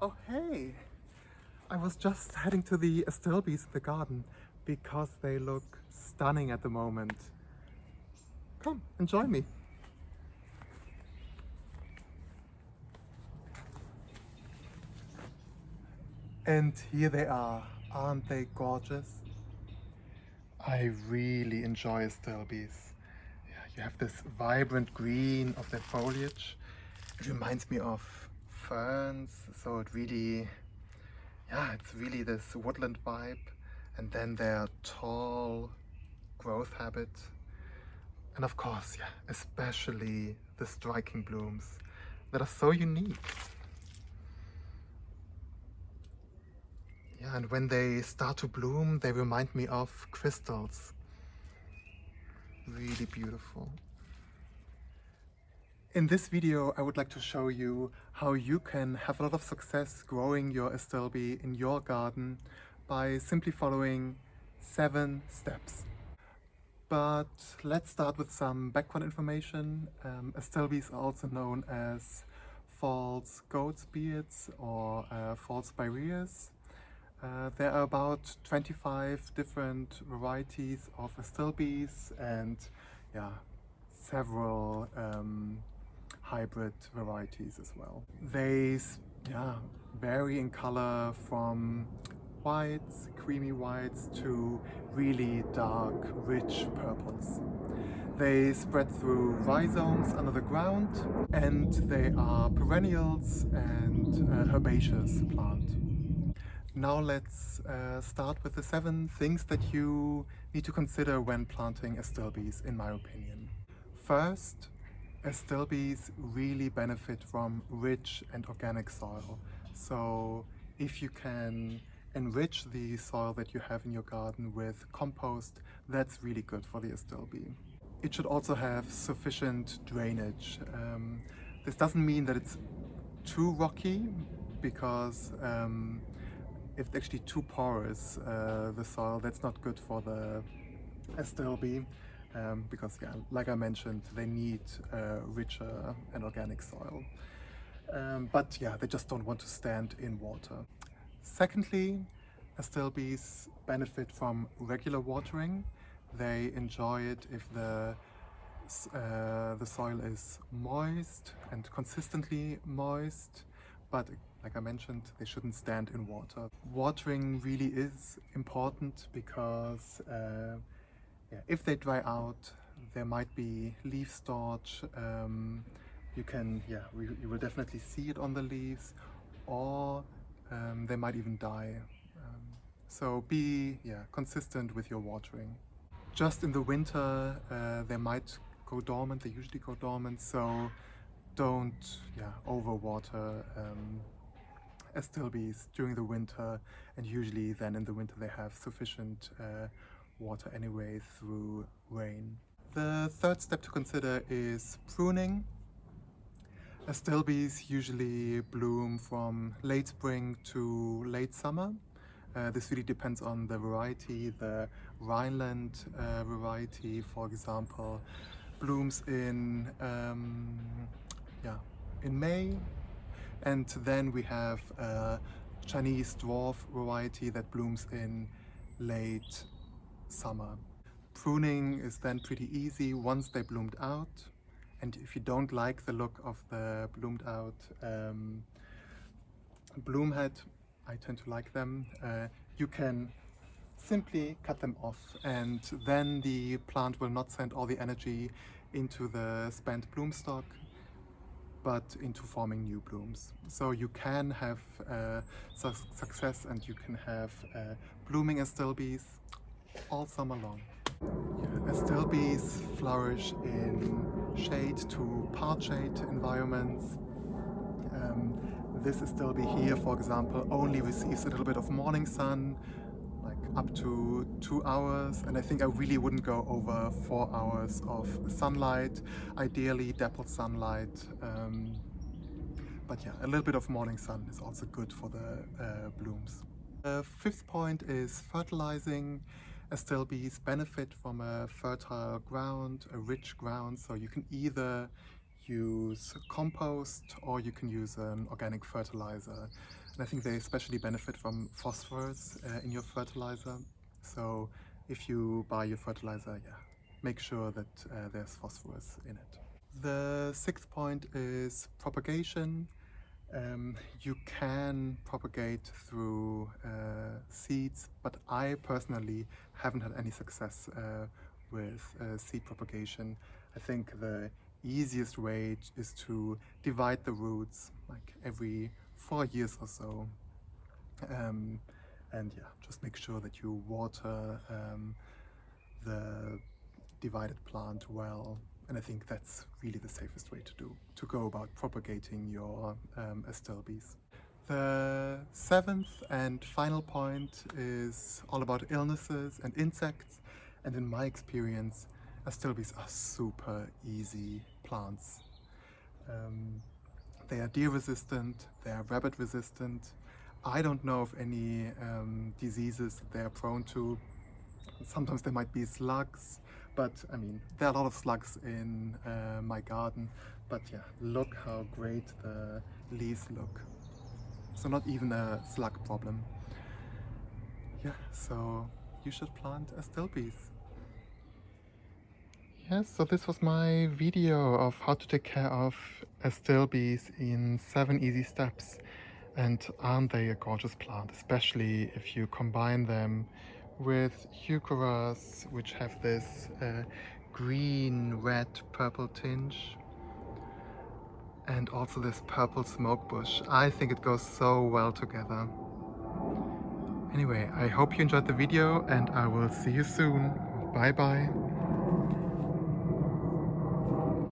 Oh hey! I was just heading to the Astilbes in the garden because they look stunning at the moment. Come, enjoy me. And here they are. Aren't they gorgeous? I really enjoy Astilbes. Yeah, you have this vibrant green of their foliage. It reminds me of ferns, so it's really this woodland vibe. And then their tall growth habit. And of course, yeah, especially the striking blooms that are so unique. Yeah, and when they start to bloom, they remind me of crystals. Really beautiful. In this video, I would like to show you how you can have a lot of success growing your Astilbe in your garden by simply following 7 steps. But let's start with some background information. Astilbes are also known as false goat's beards or false spireas. There are about 25 different varieties of Astilbes and several hybrid varieties as well. They vary in color from whites, creamy whites, to really dark, rich purples. They spread through rhizomes under the ground, and they are perennials and herbaceous plant. Now let's start with the 7 things that you need to consider when planting Astilbes, in my opinion. First, Astilbes really benefit from rich and organic soil. So if you can enrich the soil that you have in your garden with compost, that's really good for the Astilbe. It should also have sufficient drainage. This doesn't mean that it's too rocky, because if it's actually too porous, the soil, that's not good for the Astilbe. Because like I mentioned, they need richer and organic soil. But they just don't want to stand in water. Secondly, Astilbes benefit from regular watering. They enjoy it if the soil is moist and consistently moist, but like I mentioned, they shouldn't stand in water. Watering really is important because if they dry out, there might be leaf storage. You will definitely see it on the leaves, or they might even die. So be consistent with your watering. Just in the winter, they might go dormant. They usually go dormant, so don't overwater Astilbes during the winter, and usually then in the winter they have sufficient water anyway through rain. The third step to consider is pruning. Astilbes usually bloom from late spring to late summer. This really depends on the variety. The Rhineland variety, for example, blooms in May, and then we have a Chinese dwarf variety that blooms in late summer. Pruning is then pretty easy once they bloomed out, and if you don't like the look of the bloomed out bloom head, I tend to like them, you can simply cut them off, and then the plant will not send all the energy into the spent bloom stock, but into forming new blooms. So you can have success, and you can have blooming Astilbes all summer long. Astilbes flourish in shade to part shade environments. This Astilbe here, for example, only receives a little bit of morning sun, like up to 2 hours, and I think I really wouldn't go over 4 hours of sunlight, ideally dappled sunlight. But a little bit of morning sun is also good for the blooms. The fifth point is fertilizing. Astilbes benefit from a fertile ground, a rich ground, so you can either use compost or you can use an organic fertilizer. And I think they especially benefit from phosphorus in your fertilizer. So if you buy your fertilizer, yeah, make sure that there's phosphorus in it. The sixth point is propagation. You can propagate through seeds, but I personally haven't had any success with seed propagation. I think the easiest way is to divide the roots like every 4 years or so. And yeah, just make sure that you water the divided plant well. And I think that's really the safest way to go about propagating your Astilbes. The seventh and final point is all about illnesses and insects. And in my experience, Astilbes are super easy plants. They are deer resistant, they are rabbit resistant. I don't know of any diseases they are prone to. Sometimes there might be slugs, but I mean, there are a lot of slugs in my garden. But yeah, look how great the leaves look. So not even a slug problem. Yeah, so you should plant Astilbes. Yes, so this was my video of how to take care of Astilbes in 7 easy steps. And aren't they a gorgeous plant, especially if you combine them with eucharas, which have this green, red, purple tinge, and also this purple smoke bush. I think it goes so well together. Anyway, I hope you enjoyed the video and I will see you soon. Bye bye.